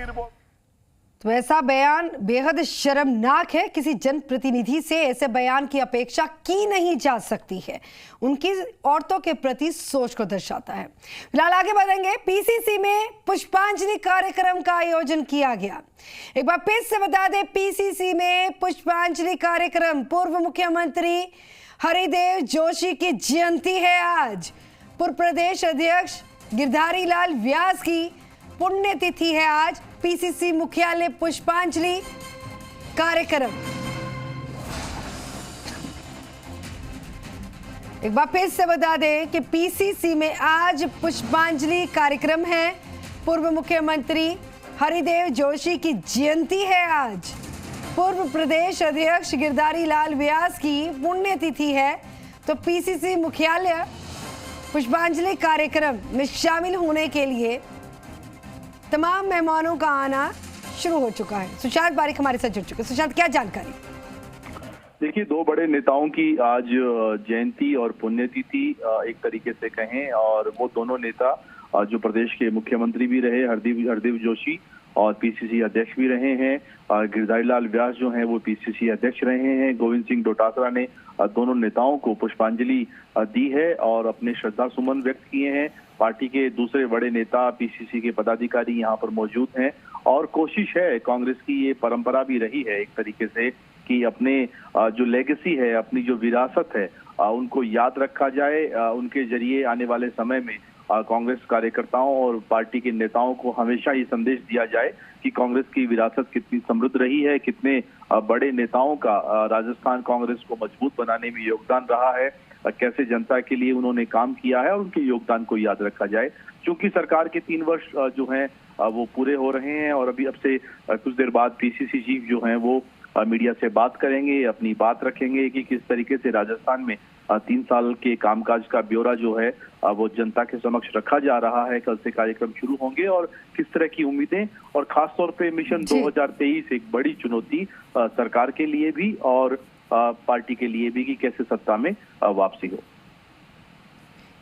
Report. तो ऐसा बयान बेहद शर्मनाक है। किसी जनप्रतिनिधि से ऐसे बयान की अपेक्षा की नहीं जा सकती है। उनकी औरतों के प्रति सोच को दर्शाता है। फिलहाल आगे बढ़ेंगे। पीसीसी में पुष्पांजलि कार्यक्रम का आयोजन किया गया। एक बार फिर से बता दें, पीसीसी में पुष्पांजलि कार्यक्रम। पूर्व मुख्यमंत्री हरिदेव जोशी की जयंती है आज। पूर्व प्रदेश अध्यक्ष गिरधारी लाल व्यास की पुण्यतिथि है आज। पीसीसी मुख्यालय पुष्पांजलि कार्यक्रम। एक बार फिर से बता दें कि पीसीसी में आज पुष्पांजलि कार्यक्रम है। पूर्व मुख्यमंत्री हरिदेव जोशी की जयंती है आज। पूर्व प्रदेश अध्यक्ष गिरधारी लाल व्यास की पुण्यतिथि है। तो पीसीसी मुख्यालय पुष्पांजलि कार्यक्रम में शामिल होने के लिए तमाम मेहमानों का आना शुरू हो चुका है। सुशांत बारिक हमारे साथ जुड़ चुके हैं। सुशांत, क्या जानकारी? देखिए, दो बड़े नेताओं की आज जयंती और पुण्यतिथि एक तरीके से कहें, और वो दोनों नेता जो प्रदेश के मुख्यमंत्री भी रहे, हरदीप जोशी, और पीसीसी अध्यक्ष भी रहे हैं। गिरधारी लाल व्यास जो हैं वो पीसीसी अध्यक्ष रहे हैं। गोविंद सिंह डोटासरा ने दोनों नेताओं को पुष्पांजलि दी है और अपने श्रद्धा सुमन व्यक्त किए हैं। पार्टी के दूसरे बड़े नेता, पीसीसी के पदाधिकारी यहाँ पर मौजूद हैं, और कोशिश है, कांग्रेस की ये परंपरा भी रही है एक तरीके से, कि अपने जो लेगेसी है, अपनी जो विरासत है, उनको याद रखा जाए। उनके जरिए आने वाले समय में कांग्रेस कार्यकर्ताओं और पार्टी के नेताओं को हमेशा ये संदेश दिया जाए कि कांग्रेस की विरासत कितनी समृद्ध रही है, कितने बड़े नेताओं का राजस्थान कांग्रेस को मजबूत बनाने में योगदान रहा है, कैसे जनता के लिए उन्होंने काम किया है, और उनके योगदान को याद रखा जाए। क्योंकि सरकार के 3 वर्ष जो हैं वो पूरे हो रहे हैं, और अब से कुछ देर बाद पीसीसी चीफ जो हैं वो मीडिया से बात करेंगे, अपनी बात रखेंगे कि किस तरीके से राजस्थान में 3 साल के कामकाज का ब्यौरा जो है वो जनता के समक्ष रखा जा रहा है। कल से कार्यक्रम शुरू होंगे, और किस तरह की उम्मीदें, और खासतौर पे मिशन 2023 एक बड़ी चुनौती सरकार के लिए भी और पार्टी के लिए भी, कि कैसे सत्ता में वापसी हो।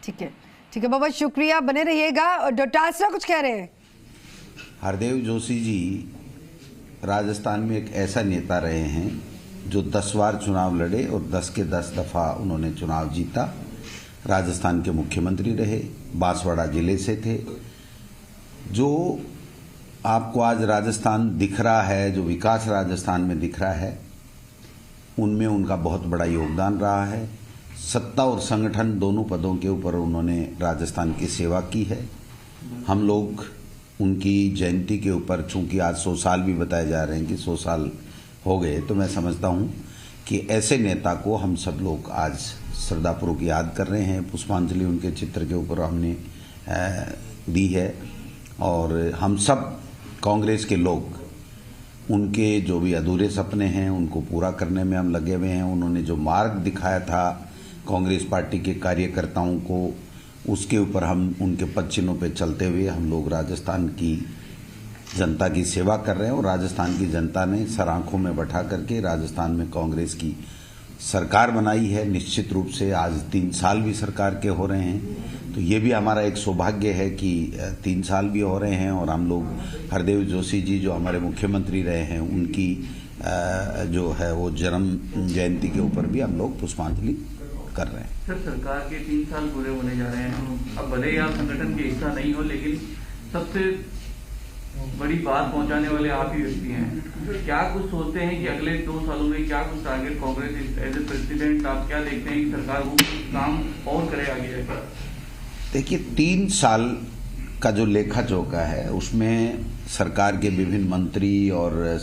ठीक है, ठीक है, बहुत शुक्रिया, बने रहिएगा। और डोटासरा कुछ कह रहे हैं। हरदेव जोशी जी राजस्थान में एक ऐसा नेता रहे हैं जो 10 बार चुनाव लड़े और 10 के 10 दफा उन्होंने चुनाव जीता। राजस्थान के मुख्यमंत्री रहे, बांसवाड़ा जिले से थे। जो आपको आज राजस्थान दिख रहा है, जो विकास राजस्थान में दिख रहा है, उनमें उनका बहुत बड़ा योगदान रहा है। सत्ता और संगठन दोनों पदों के ऊपर उन्होंने राजस्थान की सेवा की है। हम लोग उनकी जयंती के ऊपर, चूंकि आज 100 साल भी बताए जा रहे हैं कि 100 साल हो गए, तो मैं समझता हूं कि ऐसे नेता को हम सब लोग आज श्रद्धापूर्वक याद कर रहे हैं। पुष्पांजलि उनके चित्र के ऊपर हमने दी है, और हम सब कांग्रेस के लोग उनके जो भी अधूरे सपने हैं उनको पूरा करने में हम लगे हुए हैं। उन्होंने जो मार्ग दिखाया था कांग्रेस पार्टी के कार्यकर्ताओं को, उसके ऊपर हम उनके पद चिन्हों पर चलते हुए हम लोग राजस्थान की जनता की सेवा कर रहे हैं। और राजस्थान की जनता ने सर आंखों में बैठा करके राजस्थान में कांग्रेस की सरकार बनाई है। निश्चित रूप से आज 3 साल भी सरकार के हो रहे हैं, तो ये भी हमारा एक सौभाग्य है कि 3 साल भी हो रहे हैं। और हम लोग हरदेव जोशी जी जो हमारे मुख्यमंत्री रहे हैं, उनकी जो है वो जन्म जयंती के ऊपर भी हम लोग पुष्पांजलि कर रहे हैं। सर, सरकार के 3 साल पूरे होने जा रहे हैं। अब भले ही आप संगठन के हिस्सा नहीं हो, लेकिन सबसे बड़ी बात पहुंचाने वाले आप ही व्यक्ति हैं। क्या कुछ सोचते हैं कि अगले 2 सालों में क्या कुछ target Congress as a president आप क्या देखते हैं कि सरकार वो काम और करे आगे जाकर? देखिए, 3 साल का जो लेखा जोखा है उसमें सरकार के विभिन्न मंत्री और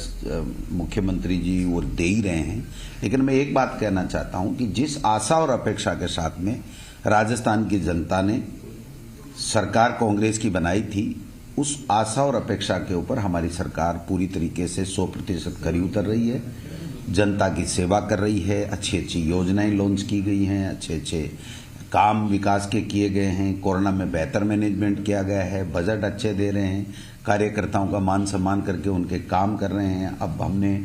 मुख्यमंत्री जी वो दे ही रहे हैं। लेकिन मैं एक बात कहना चाहता हूं कि जिस आशा और अपेक्षा के साथ में राजस्थान की जनता ने सरकार कांग्रेस की बनाई थी, उस आशा और अपेक्षा के ऊपर हमारी सरकार पूरी तरीके से 100% खरी उतर रही है। जनता की सेवा कर रही है। अच्छी अच्छी योजनाएं लॉन्च की गई हैं, अच्छे अच्छे काम विकास के किए गए हैं। कोरोना में बेहतर मैनेजमेंट किया गया है, बजट अच्छे दे रहे हैं, कार्यकर्ताओं का मान सम्मान करके उनके काम कर रहे हैं। अब हमने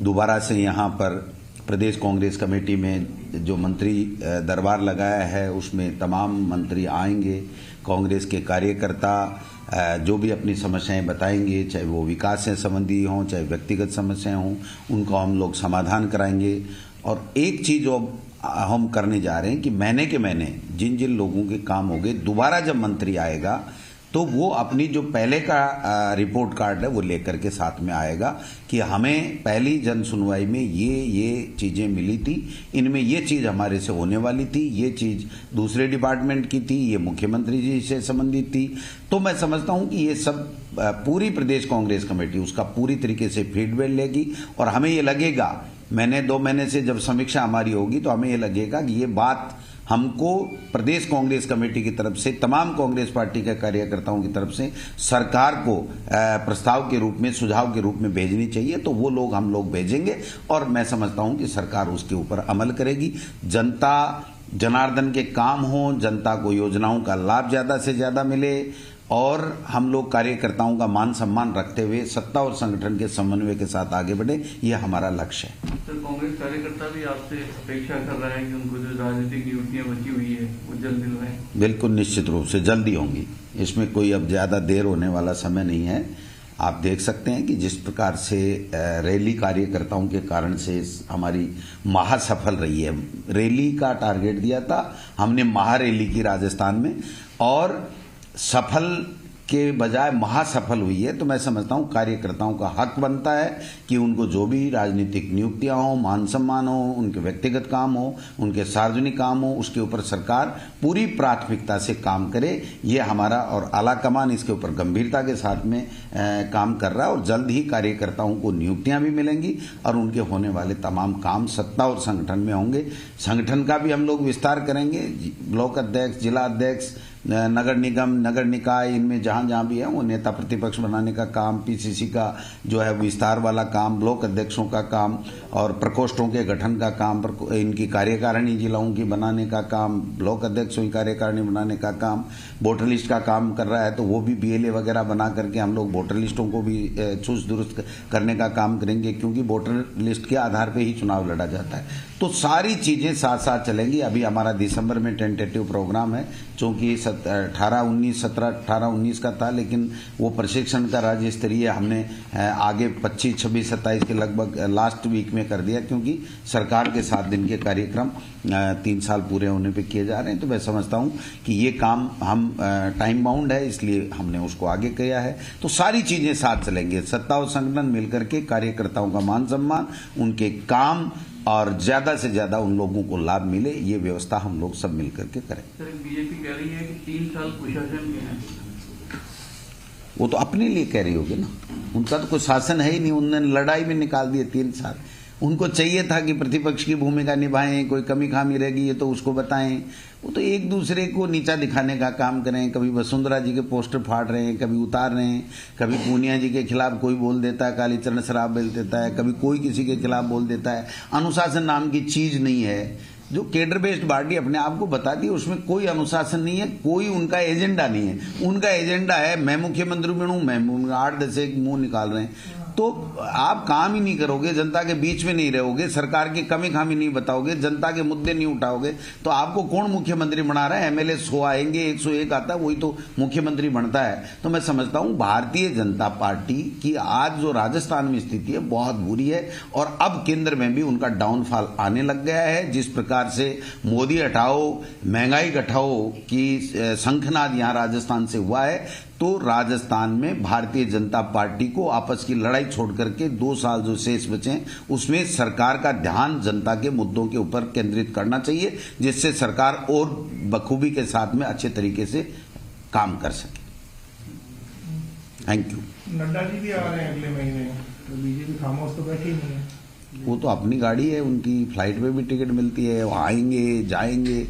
दोबारा से यहाँ पर प्रदेश कांग्रेस कमेटी में जो मंत्री दरबार लगाया है, उसमें तमाम मंत्री आएंगे। कांग्रेस के कार्यकर्ता जो भी अपनी समस्याएं बताएंगे, चाहे वो विकास से संबंधी हों, चाहे व्यक्तिगत समस्याएं हों, उनको हम लोग समाधान कराएंगे। और एक चीज़ जो हम करने जा रहे हैं कि महीने के महीने जिन जिन लोगों के काम हो गए, दोबारा जब मंत्री आएगा तो वो अपनी जो पहले का रिपोर्ट कार्ड है वो लेकर के साथ में आएगा कि हमें पहली जन सुनवाई में ये चीज़ें मिली थी, इनमें ये चीज़ हमारे से होने वाली थी, ये चीज़ दूसरे डिपार्टमेंट की थी, ये मुख्यमंत्री जी से संबंधित थी। तो मैं समझता हूं कि ये सब पूरी प्रदेश कांग्रेस कमेटी उसका पूरी तरीके से फीडबैक लेगी और हमें ये लगेगा, महीने 2 महीने से जब समीक्षा हमारी होगी तो हमें ये लगेगा कि ये बात हमको प्रदेश कांग्रेस कमेटी की तरफ से, तमाम कांग्रेस पार्टी के कार्यकर्ताओं की तरफ से सरकार को प्रस्ताव के रूप में, सुझाव के रूप में भेजनी चाहिए। तो वो लोग हम लोग भेजेंगे और मैं समझता हूं कि सरकार उसके ऊपर अमल करेगी। जनता जनार्दन के काम हो, जनता को योजनाओं का लाभ ज्यादा से ज्यादा मिले और हम लोग कार्यकर्ताओं का मान सम्मान रखते हुए सत्ता और संगठन के समन्वय के साथ आगे बढ़े, ये हमारा लक्ष्य है। सर, कांग्रेस कार्यकर्ता भी आपसे अपेक्षा कर रहा है कि उनको जो राजनीतिक नियुक्तियां बची हुई है वो जल्द दिलवाएं। बिल्कुल, निश्चित रूप से जल्दी होंगी, इसमें कोई अब ज्यादा देर होने वाला समय नहीं है। आप देख सकते हैं कि जिस प्रकार से रैली कार्यकर्ताओं के कारण से हमारी महासफल रही है। रैली का टारगेट दिया था हमने, महारैली की राजस्थान में, और सफल के बजाय महासफल हुई है। तो मैं समझता हूं कार्यकर्ताओं का हक बनता है कि उनको जो भी राजनीतिक नियुक्तियां हो, मान सम्मान हो, उनके व्यक्तिगत काम हो, उनके सार्वजनिक काम हो, उसके ऊपर सरकार पूरी प्राथमिकता से काम करे। ये हमारा और आला कमान इसके ऊपर गंभीरता के साथ में काम कर रहा है और जल्द ही कार्यकर्ताओं को नियुक्तियां भी मिलेंगी और उनके होने वाले तमाम काम सत्ता और संगठन में होंगे। संगठन का भी हम लोग विस्तार करेंगे, ब्लॉक अध्यक्ष, जिला अध्यक्ष, नगर निगम, नगर निकाय, इनमें जहां भी है वो नेता प्रतिपक्ष बनाने का काम, पीसीसी का जो है विस्तार वाला काम, ब्लॉक अध्यक्षों का काम और प्रकोष्ठों के गठन का काम, इनकी कार्यकारिणी जिलाओं की बनाने का काम, ब्लॉक अध्यक्षों की कार्यकारिणी बनाने का काम, वोटर लिस्ट का काम कर रहा है तो वो भी बीएलए वगैरह बना करके हम लोग वोटर लिस्टों को भी चुस्त दुरुस्त करने का काम करेंगे, क्योंकि वोटर लिस्ट के आधार पर ही चुनाव लड़ा जाता है। तो सारी चीजें साथ साथ चलेंगी। अभी हमारा दिसंबर में टेंटेटिव प्रोग्राम है, चूंकि 18-19 का था, लेकिन वो प्रशिक्षण का राज्य स्तरीय हमने आगे 25, 26, 27 के लगभग लास्ट वीक में कर दिया, क्योंकि सरकार के 7 दिन के कार्यक्रम 3 साल पूरे होने पे किए जा रहे हैं। तो मैं समझता हूं कि ये काम हम टाइम बाउंड है, इसलिए हमने उसको आगे किया है। तो सारी चीजें साथ चलेंगे, सत्ता और संगठन मिलकर के कार्यकर्ताओं का मान सम्मान, उनके काम और ज्यादा से ज्यादा उन लोगों को लाभ मिले, ये व्यवस्था हम लोग सब मिलकर के करें। सर, बीजेपी कह रही है कि 3 साल कुशासन में है। वो तो अपने लिए कह रही होगी ना, उनका तो कोई शासन है ही नहीं, उन्होंने लड़ाई में निकाल दिए 3 साल। उनको चाहिए था कि प्रतिपक्ष की भूमिका निभाएं, कोई कमी खामी रहेगी ये तो उसको बताएं। वो तो एक दूसरे को नीचा दिखाने का काम करें, कभी वसुंधरा जी के पोस्टर फाड़ रहे हैं, कभी उतार रहे हैं, कभी पूनिया जी के खिलाफ कोई बोल देता है, कालीचरण सराफ बोल देता है, कभी कोई किसी के खिलाफ बोल देता है। अनुशासन नाम की चीज नहीं है, जो केडर बेस्ड पार्टी अपने आप को बताती है उसमें कोई अनुशासन नहीं है, कोई उनका एजेंडा नहीं है। उनका एजेंडा है मैं मुख्यमंत्री बनूं, मैं 8-10 एक मुंह निकाल रहे हैं। तो आप काम ही नहीं करोगे, जनता के बीच में नहीं रहोगे, सरकार की कमी खामी नहीं बताओगे, जनता के मुद्दे नहीं उठाओगे, तो आपको कौन मुख्यमंत्री बना रहा है? एमएलए 100 आएंगे, 101 आता है, वही तो मुख्यमंत्री बनता है। तो मैं समझता हूं भारतीय जनता पार्टी की आज जो राजस्थान में स्थिति है बहुत बुरी है और अब केंद्र में भी उनका डाउनफॉल आने लग गया है। जिस प्रकार से मोदी हटाओ, महंगाई घटाओ की शंखनाद यहां राजस्थान से हुआ है, तो राजस्थान में भारतीय जनता पार्टी को आपस की लड़ाई छोड़ करके 2 साल जो शेष बचे उसमें सरकार का ध्यान जनता के मुद्दों के ऊपर केंद्रित करना चाहिए, जिससे सरकार और बखूबी के साथ में अच्छे तरीके से काम कर सके। Thank you. नड्डा जी भी आ रहे हैं अगले महीने, तो बीजेपी खामोश तो बैठी नहीं है। वो तो अपनी गाड़ी है, उनकी फ्लाइट में भी टिकट मिलती है, वो आएंगे जाएंगे।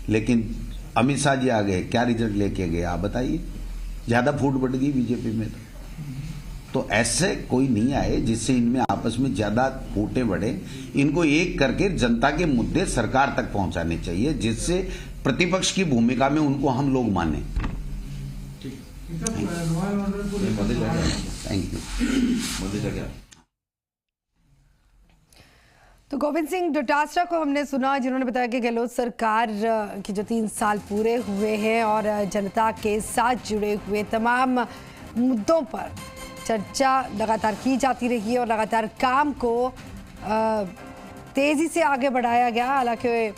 लेकिन अमित शाह जी आ गए, क्या रिजल्ट लेके गए आप बताइए? ज्यादा फूट बढ़ गई बीजेपी में। तो ऐसे कोई नहीं आए जिससे इनमें आपस में ज्यादा फूटे बढ़े। इनको एक करके जनता के मुद्दे सरकार तक पहुंचाने चाहिए, जिससे प्रतिपक्ष की भूमिका में उनको हम लोग माने। Thank you. तो गोविंद सिंह डोटासरा को हमने सुना, जिन्होंने बताया कि गहलोत सरकार की जो 3 साल पूरे हुए हैं और जनता के साथ जुड़े हुए तमाम मुद्दों पर चर्चा लगातार की जाती रही है और लगातार काम को तेज़ी से आगे बढ़ाया गया। हालांकि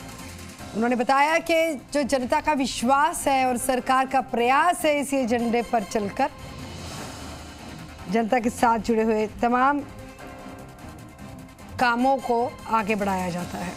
उन्होंने बताया कि जो जनता का विश्वास है और सरकार का प्रयास है, इसी एजेंडे पर चलकर जनता के साथ जुड़े हुए तमाम कामों को आगे बढ़ाया जाता है।